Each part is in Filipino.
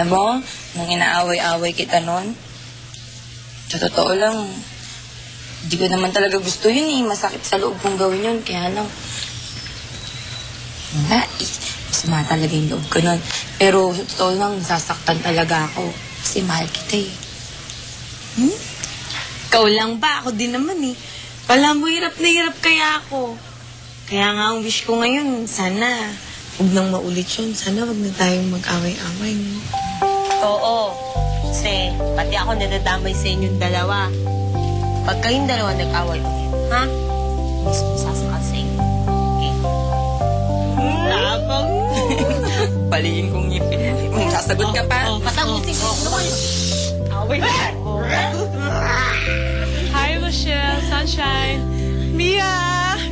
Alam mo, nung inaaway-away kita noon, sa totoo lang, hindi ko naman talaga gusto yun eh. Masakit sa loob kong gawin yun. Kaya lang, masama talaga yung loob ko nun. Pero sa totoo lang, sasaktan talaga ako. Kasi mahal kita eh. Ikaw lang ba? Ako din naman eh. Pala mo, hirap na hirap kaya ako. Kaya nga ang wish ko ngayon, sana huwag nang maulit yun. Sana huwag na tayong mag-away-away. No? Oo. Kasi pati ako nadadamay sa inyong dalawa. Pag kayong dalawa nag-away ulit, ha? Mismo sasakal sa inyo. Okay? Tapang. Paliin kong ngipin. Kung sasagot ka pa. Patagusin ko. Away na. Hi, Rochelle, Sunshine. Mia,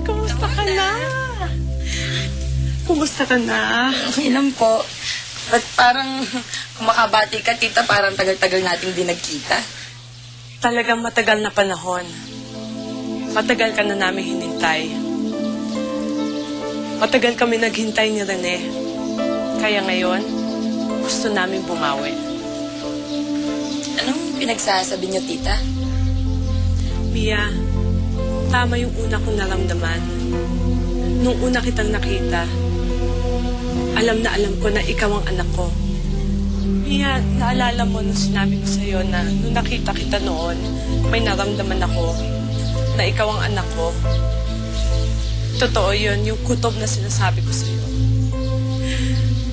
kumusta ka na? Kumusta ka na? Okay lang po. Ba't parang kumakabati ka, tita, parang tagal-tagal nating di nagkita? Talagang matagal na panahon. Matagal ka na namin hinintay. Matagal kami naghintay ni Rene. Kaya ngayon, gusto namin bumawi. Anong pinagsasabi niyo, tita? Mia, tama yung una kong naramdaman. Nung una kitang nakita, alam na alam ko na ikaw ang anak ko. Mia, naalala mo nung sinabi ko sa'yo na nung nakita kita noon, may naramdaman ako na ikaw ang anak ko. Totoo yun, yung kutob na sinasabi ko sa'yo.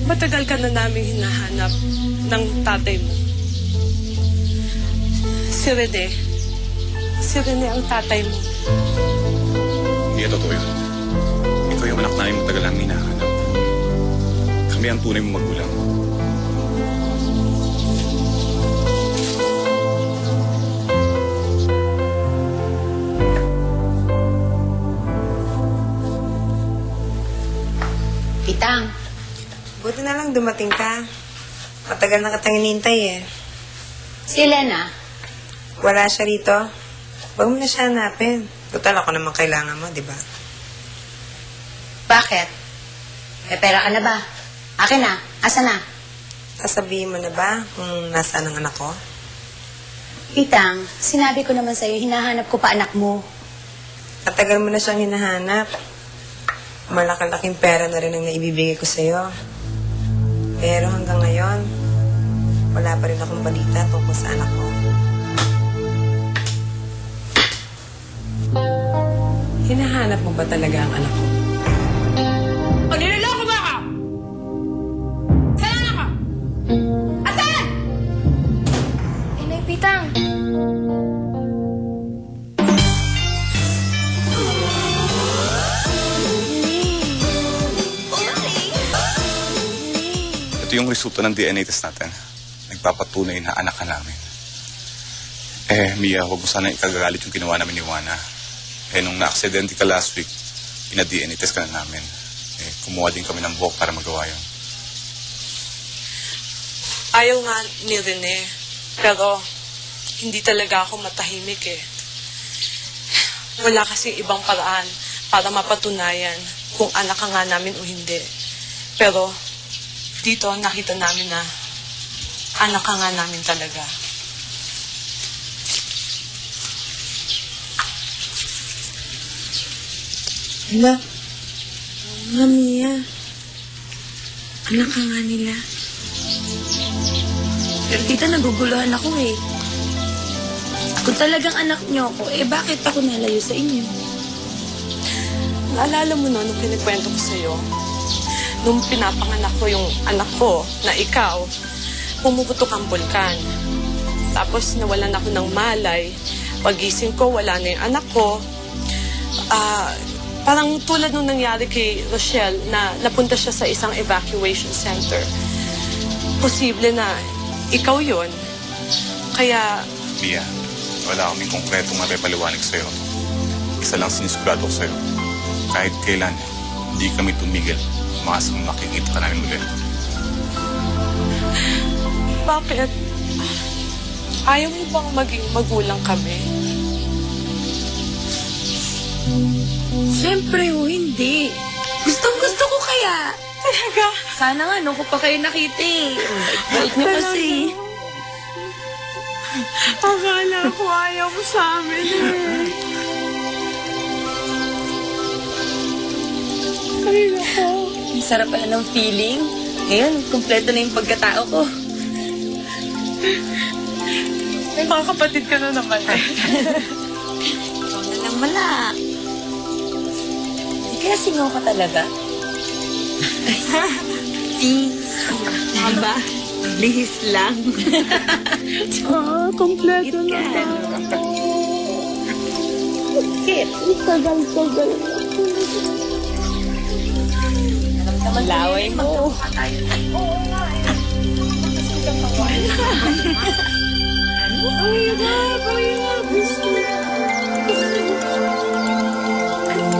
Matagal ka na namin hinahanap ng tatay mo. Si Rene. Si Rene ang tatay mo. Hindi, totoo yun. Ikaw yung anak namin matagal namin hinahanap. Kami ang tunay mong magulang. Pitang. Buti na lang dumating ka. Matagal na kitang hinintay eh. Si Elena. Wala siya rito. Huwag mo na siya hanapin. Total ako naman kailangan mo, di ba? Bakit? May pera ka na ba? Akin na. Asa na? Sasabihin mo na ba kung nasaan ang anak ko? Pitang, sinabi ko naman sa'yo, hinahanap ko pa anak mo. Matagal mo na siyang hinahanap. Malaki-laking pera na rin ang naibibigay ko sa'yo. Pero hanggang ngayon, wala pa rin akong balita tungkol sa anak ko. Hinahanap mo ba talaga ang anak ko? O, niloloko ba ka? Saan ako? Asan? Inay Pitang! Ito yung resulta ng DNA test natin. Nagpapatunay na anak ka namin. Mia, huwag mo sana ikagagalit yung ginawa namin ni Juana. Nung na-aksidente ka last week, ina-DNA test ka na namin. Kumuha din kami ng buhok para magawa yun. Ayaw nga ni Rene, pero hindi talaga ako matahimik eh. Wala kasing ibang paraan para mapatunayan kung anak ka nga namin o hindi. Pero dito nakita namin na anak ka nga namin talaga. Hala. Nga, Mia. Anak ka nga nila. Pero tita, naguguluhan ako eh. Kung talagang anak niyo ako, bakit ako nalayo sa inyo? Naalala mo no, nung kinikwento ko sa'yo, nung pinapanganak ko yung anak ko na ikaw, pumuputok ang bulkan. Tapos nawalan ako ng malay. Pagising ko, wala na yung anak ko. Parang tulad nung nangyari kay Rochelle na napunta siya sa isang evacuation center. Posible na ikaw yun. Kaya Mia, wala kaming konkretong mapapaliwanag sa'yo. Isa lang sinisigurado ko sa'yo. Kahit kailan, hindi kami tumigil. Umaasang makikita ka namin ulit. bakit? Ayaw mo bang maging magulang kami? Siyempre, hindi. Gustong-gusto ko kaya. Talaga? Sana nga, nung ko pa kayo nakita eh. Bait niyo kasi. Akala ko ayaw mo sa amin eh. Ay, nako. Ang sarap pala ng feeling. Ngayon, kumpleto na yung pagkatao ko. May mga kapatid ka na naman eh. Ikaw na lang wala. Hindi kaya singaw ka talaga? Diba? Lihis lang. Kompleto na. Laway mo.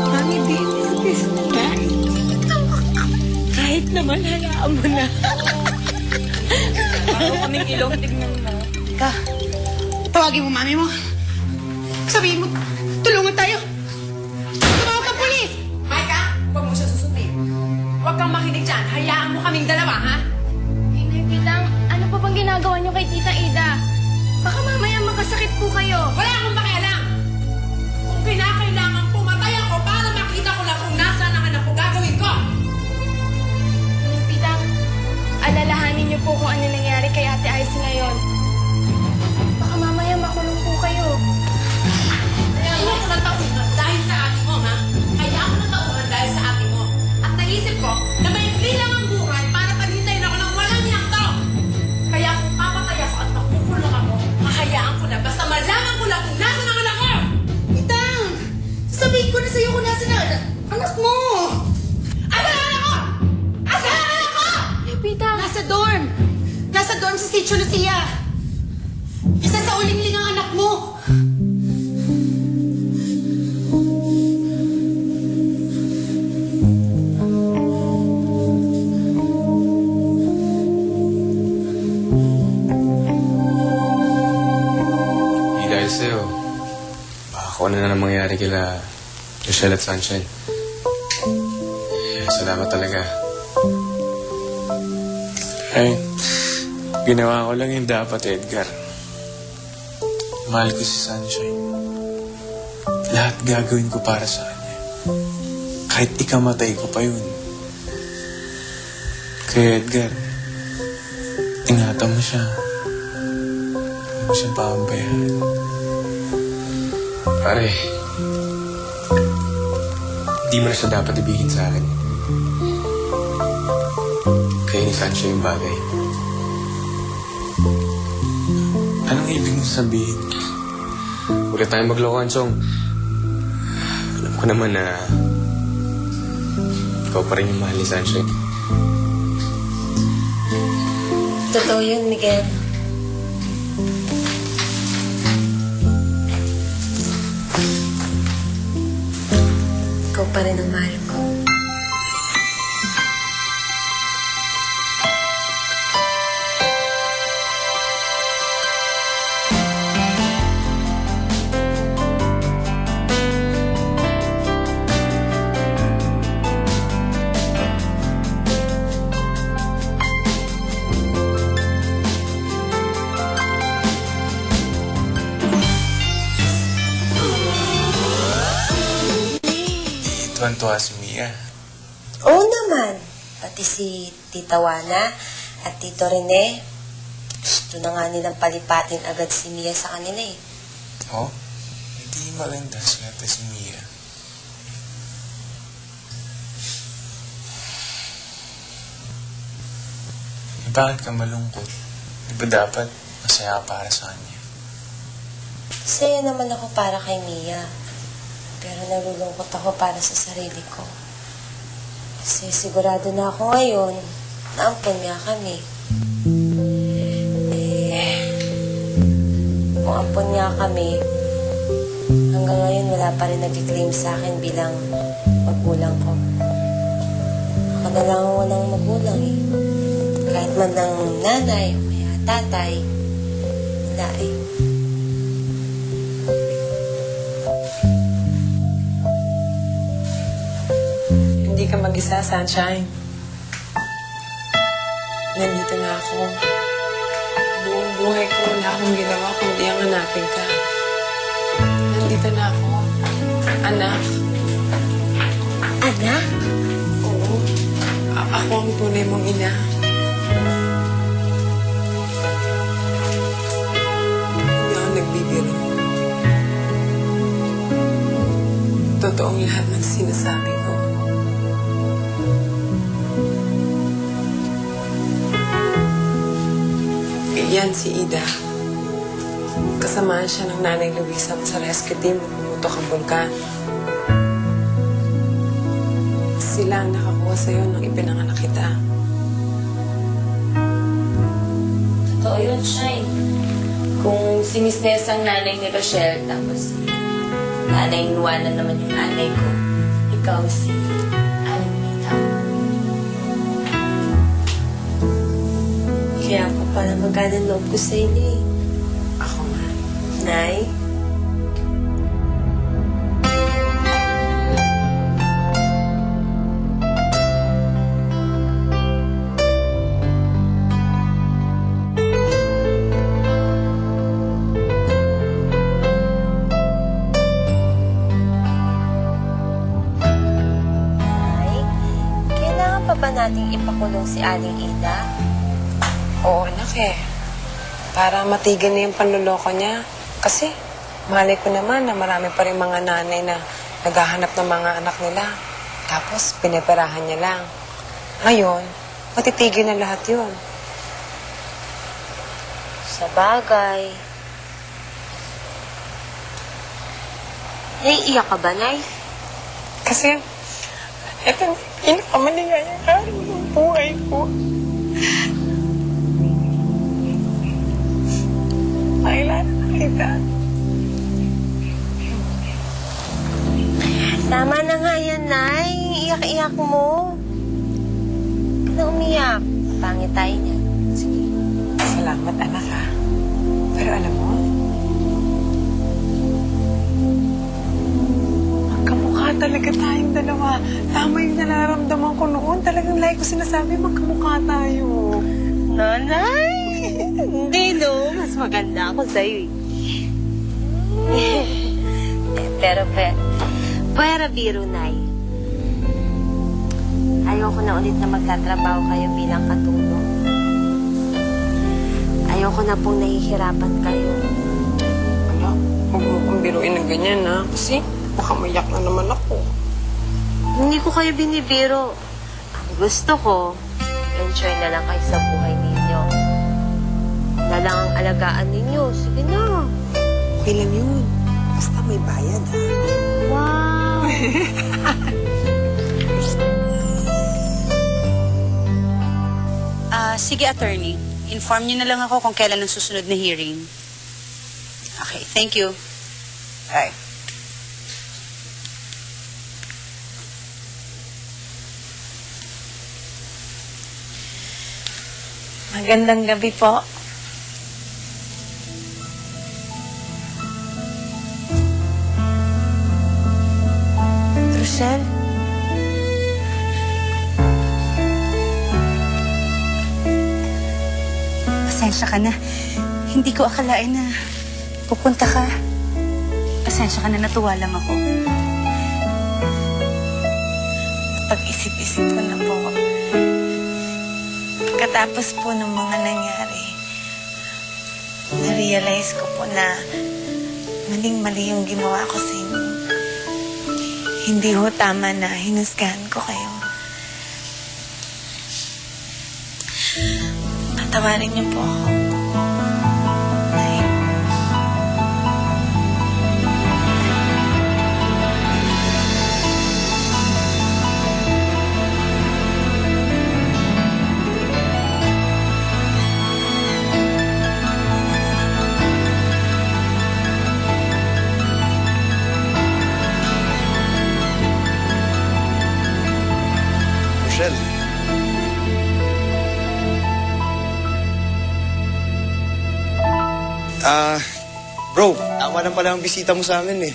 Mami, this guy. Kahit naman, hayaan mo na. Ako kaming ilong, tignan mo. Tawagin mo mami mo. Sabihin mo, tulungan tayo. Tumawag ka, polis! Maika, huwag mo siya susundin. Huwag kang makinig dyan. Hayaan mo kaming dalawa, ha? Inay Pitang, ano pa bang ginagawa niyo kay Tita Ida? Baka mamaya magkasakit po kayo. Wala akong pakialam. Kung kinakailangan pumatay ako para makita ko lang kung nasaan ang anak ko, gagawin ko. Inay Pitang, alalahanin niyo po kung ano nangyari kay Ate Icy ngayon. Baka mamaya makulong po kayo. Kaya ako natauhan dahil sa ate mo, ha? Kaya ako natauhan dahil sa ate mo. At naisip ko na may lang ang buhay para paghintayin ako ng walang yakto. Kaya kung papatay ako at makukulong ako, makayaan ko na basta malaman ko lang kung nasaan ang anak ko. Itang! Sabihin ko na sa'yo kung nasa na anak mo! Asan ang anak ko? Asan ang anak ko? Inay Pitang, Nasa dorm! Nasa dorm sa Sitio Lucia! Isa sa ulingling ang anak mo! Hindi dahil sa'yo. Baka kung ano na nang mangyari kila Rochelle at Sunshine. Salamat talaga. Ay, ginawa ko lang yung dapat, Edgar. Mahal ko si Sunshine. Lahat gagawin ko para sa kanya. Kahit ikamatay ko pa yun. Kaya Edgar, ingatan mo siya. Huwag mo siyang paambayan. Pare, di mo na siya dapat ibigin sa akin. Kaya ni Sancho yung bagay. Anong ibig mo sabihin? Huwag tayong maglokohan, Chong. Alam ko naman na ikaw pa rin yung mahal ni Sancho. Totoo yun, Miguel. Ikaw pa rin ang mahal ko. Tuwan-tuwa si Mia. Oo naman. Pati si Tita Wana at Tito Rene. Gusto na nga nilang palipatin agad si Mia sa kanila eh. Oh, hindi maganda swerte si Mia. Bakit ka malungkot? Di ba dapat masaya ka para sa kanya? Saya naman ako para kay Mia. Pero nalulungkot ako para sa sarili ko. Kasi sigurado na ako ngayon na ampun niya kami. Kung ampun niya kami, hanggang ngayon wala pa rin nag-claim sa akin bilang magulang ko. Ako na lang ang walang magulang eh. Kahit man ng nanay o kaya tatay, wala eh. Hindi ka mag-isa, Sunshine. Nandito na ako. Buong buhay ko wala akong ginawa kundi ang hanapin ka. Nandito na ako. Anak. Anak? Oo. Ako ang tunay mong ina. Hindi ako nagbibiro. Totoong lahat ng sinasabi ko. Yan si Ida. Kasamaan siya ng nanay Luisa sa rescue team nung pumutok ang bulkan. Sila ang nakakuha sa'yo nung ipinanganak kita. Totoo yun, Shine. Kung si Miss Ness ang nanay ni Rochelle, tapos nanay Nuana naman yung nanay ko, ikaw si Aling Mita. Kaya pa pala magana loob ko sa inyo eh. Ako nga. Nay? Nay, kailangan pa ba nating ipakulong si Aling Ida? Oo, anak eh. Para matigil na yung panluloko niya. Kasi, malay ko naman na marami pa rin mga nanay na naghahanap ng mga anak nila. Tapos, piniperahan niya lang. Ngayon, matitigil na lahat yun. Sa bagay. Naiiyak ka ba, Nay? Kasi, ito na pinakamaligayang araw ng buhay ko. Kailan na kita? Tama na nga yan, Nay. Iyak-iyak mo. Huwag na umiyak. Pangit tayo niyan. Sige. Salamat, anak, ha. Pero alam mo, magkamukha talaga tayong dalawa. Tama yung nararamdaman ko noon. Talagang like ko sinasabi, magkamukha tayo. Nanay! Hindi, no. Mas maganda ako sa'yo, eh. Pero, biro, Nay. Ayoko na ulit na magtatrabaho kayo bilang katulong. Ayoko na pong nahihirapan kayo. Anak, huwag mo kong biruin ng ganyan, ha? Kasi baka mayak na naman ako. Hindi ko kayo binibiro. Ang gusto ko, enjoy na lang kayo sa buhay ninyo. Na lang ang alagaan ninyo. Sige na. Okay lang yun. Basta may bayad, ha? Wow! Sige, attorney. Inform niyo na lang ako kung kailan ang susunod na hearing. Okay, thank you. Bye. Magandang gabi po. Rochelle? Pasensya ka na. Hindi ko akalain na pupunta ka. Pasensya ka na, natuwa lang ako. Pag-isip-isip ko na po. Pagkatapos po ng mga nangyari, na-realize ko po na maling-mali yung ginawa ko sa inyo. Hindi ho tama na hinusgahan ko kayo. Patawarin niyo po ako. Nay. Rochelle. Bro, tama lang pala ang bisita mo sa amin eh.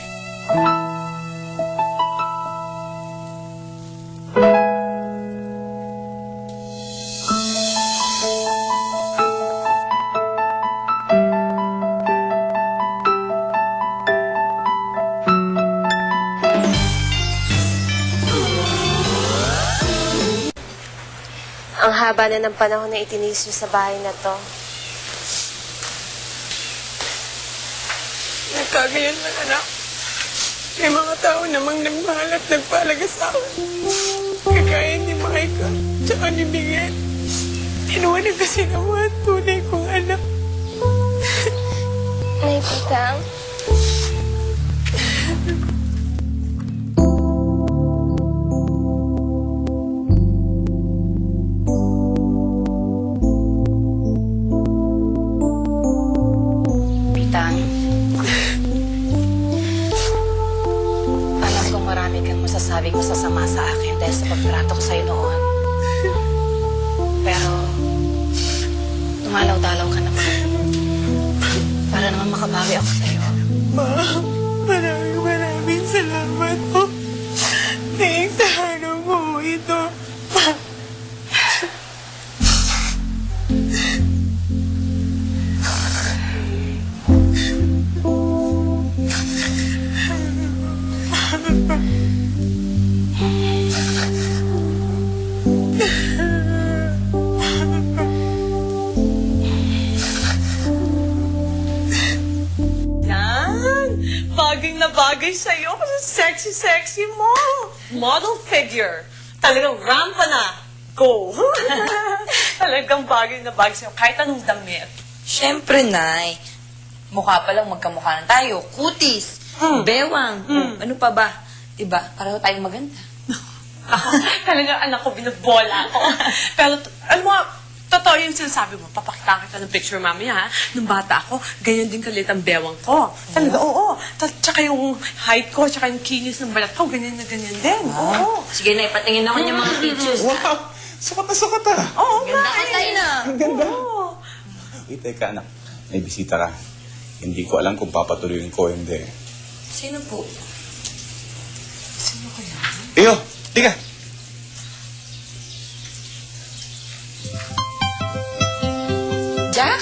haba na ng panahon na itinis niyo sa bahay na to. Nagkagayon man, anak. May mga tao namang nagmahal at nagpalaga sa akin. Kagaya ni Micah, tsaka ni Miguel. Tinuwanan kasi ng mga tunay kong anak. Nay, Pitang. Pitang. Alam kong marami kang masasabing masasama sa akin dahil sa pagtrato ko sa'yo noon. Pero, dumalaw-dalaw ka naman. Para naman makabawi ako sa'yo. Ma'am, maraming salamat po. Naigtahan mo ito. Yan! Bagay na bagay sa'yo kasi sexy-sexy mo. Model figure. Talagang rampa na. Go! Talagang bagay na bagay sa'yo. Kahit anong damit. Siyempre, Nay. Mukha pa lang magkamukha na tayo. Kutis. Bewang. Ano pa ba? Diba? Para tayong maganda. Talagang anak ko, binabola ako. Pero, alam mo, totoo yung sinasabi mo. Papakita kita ng picture mamaya, ha? Nung bata ako, ganyan din kalit ang bewang ko. Talaga, oo. Tsaka yung height ko, tsaka yung kinis ng balat ko, ganyan na ganyan din. Oo. Sige, Nay. Patingin ako niya mga pictures. Wow! Sukat na sukat ah! Oo, Ganda ka tayo na. Ang ganda! Wait, teka anak. May bisita ka. Hindi ko alam kung papatuloyin ko o hindi. Sino po? Iyo! Tika! Jack?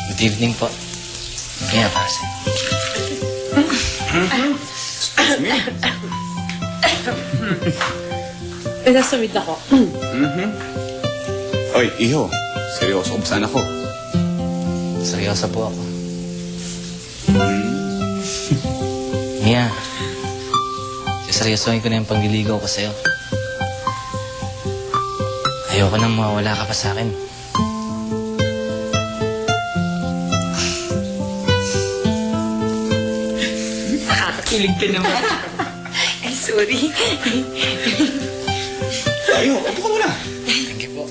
Good evening po. Kaya kasi. Pinasamid ako. Oy, iho. Seryoso kung saan ako. Seryoso po ako. Mia, seryosohin ko na yung pangliligaw ko sa'yo. Ayoko nang mawala ka pa sa akin. Nakakakilig ka naman. Ay, sorry. Ayo, upo ka muna. Thank you po.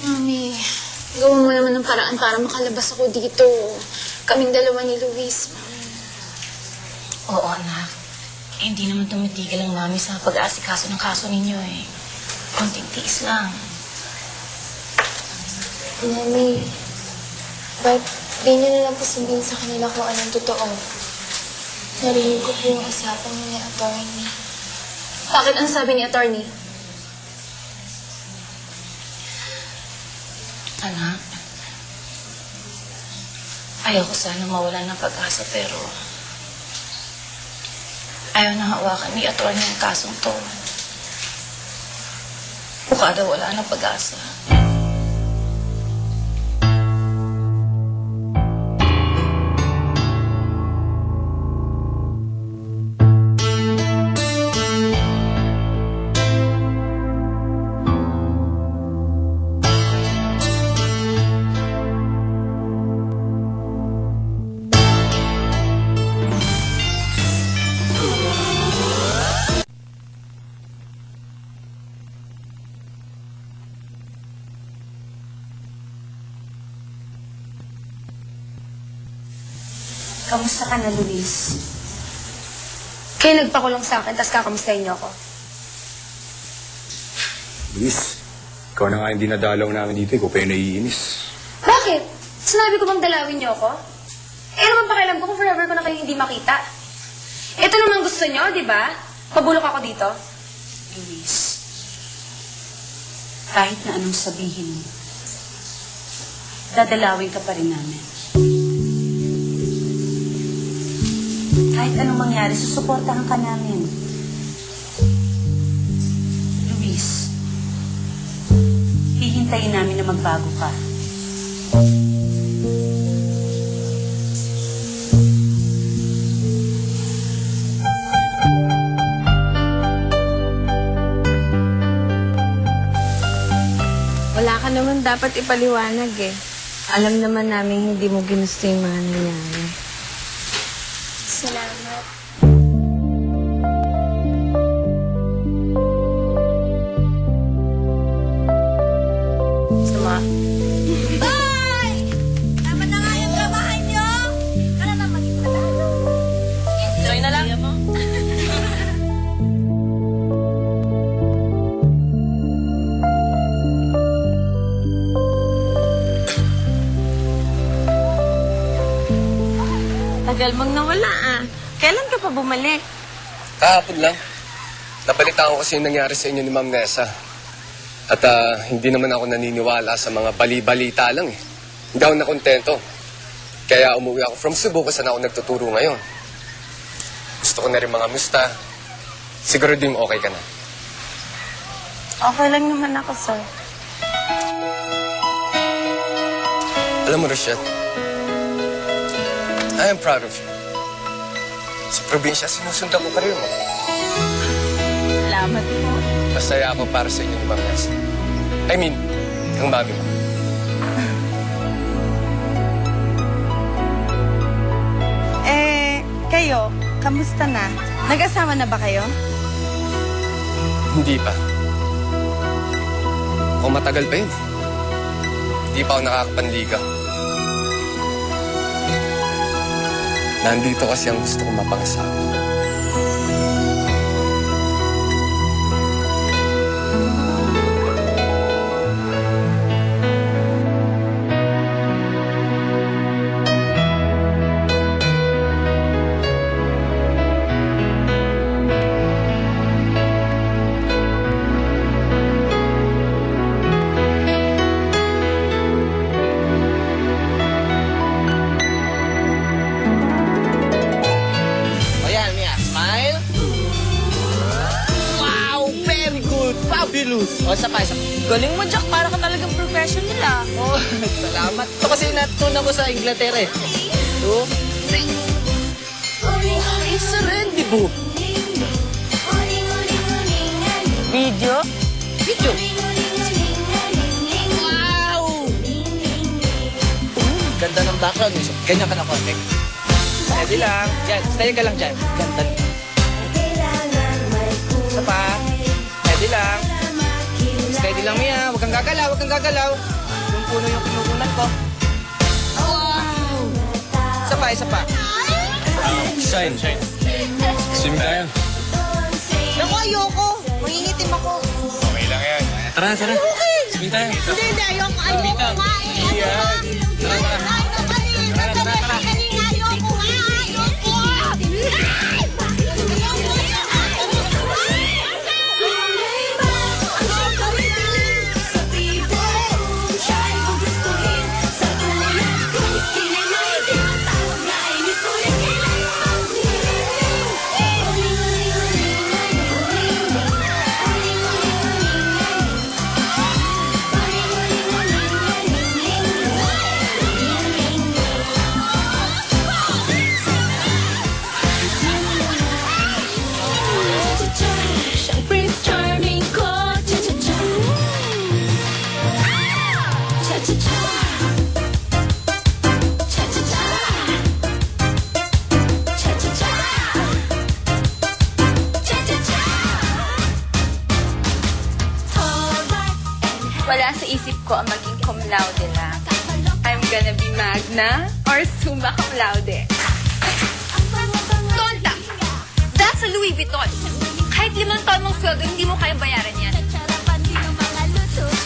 Mami, gawin mo naman ng paraan para makalabas ako dito. Kaming dalawa ni Luis. Oo, anak. Eh, hindi naman tumitigil ang mami sa pag-aasikaso ng kaso ninyo eh. Konting tiis lang. Mami, ba't di niyo na lang po sabihin sa kanila kung anong totoo? Narinig ko po yung usapan niya ni attorney. Bakit ang sabi ni attorney? Anak, ayoko sana mawalan ng pag-asa pero ayaw na hawakan ni attorney ang kasong to. Mukha daw wala ng pag-asa. Kamusta ka na, Luis? Kayo nagpakulong sa akin, tapos kakamustahin niyo ako. Luis, ikaw na nga hindi nadalaw namin dito. Ikaw pa yung naiinis. Bakit? Sinabi ko bang dalawin niyo ako? Eh, naman pakialam ko kung forever ko na kayo hindi makita. Ito naman gusto niyo, di ba? Pabulok ako dito. Luis, Kahit na anong sabihin mo, dadalawin ka pa rin namin. Kahit anong mangyari, susuportahan ka namin. Luis, hihintayin namin na magbago ka. Wala ka naman dapat ipaliwanag eh. Alam naman namin hindi mo ginusto yung mga nangyari. Salamat. Sama. Hoy! Tama na nga yung trabahan nyo! Ano na maging patalo? Enjoy na lang. Tagal mong nawala ah. Kailan ka pa bumalik? Kahapon lang. Nabalitaan ko kasi yung nangyari sa inyo ni Ma'am Nessa. At hindi naman ako naniniwala sa mga bali-balita lang eh. Hindi ako nakontento. Kaya umuwi ako from Cebu kung saan ako nagtuturo ngayon. Gusto ko na rin mga musta. Siguro din okay ka na. Okay lang naman ako, sir. Alam mo, Rochelle, I am proud of you. Sa probinsya, sinusundan ko karir mo. Salamat po. Masaya ako para sa inyo ni Ma'am Nessa. I mean, ang mami mo. Kayo, kamusta na? Nag-asawa na ba kayo? Hindi pa. O matagal pa yun. Hindi pa ako nakakapanligaw. Nandito kasi ang gusto kong mapangasawa. O, isa pa. Galing mo, Jack. Para ka talagang professional, ah. Oh, salamat. Ito kasi natutunan ko sa Inglaterra eh. 2, 3. Isa rin, di ba? Video? Video. Wow! Ganda ng background. So, ganyan ka na konti. Pwede lang. Yan, stay ka lang dyan. Ganda. Isa pa. Pwede lang. Steady lang, Mia. Huwag kang gagalaw, huwag kang gagalaw. Yung puno yung pinukunan ko. Wow! Isa pa, isa pa. Shine. Swimming tayo. Naku, ayoko. Mangingitim ako. Okay lang yan. Tara, tara. Swimming tayo. Hindi, ayoko. Ayoko nga eh. Yan. Ayoko nga. Ayoko nga. Wala sa isip ko ang maging cum laude lang. I'm gonna be magna or summa cum laude. Tonta! That's a Louis Vuitton. Kahit 5 taon mong sweldo, hindi mo kayang bayaran yan.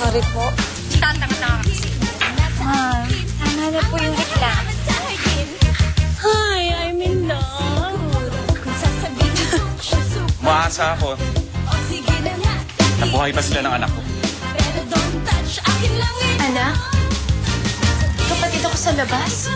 Sorry po. Tanda ka na kasi. Tama na po yung gitla. Hi, I'm in love. Umaasa ako. Nabuhay pa sila ng anak ko. Anak? Kapatid ako sa labas?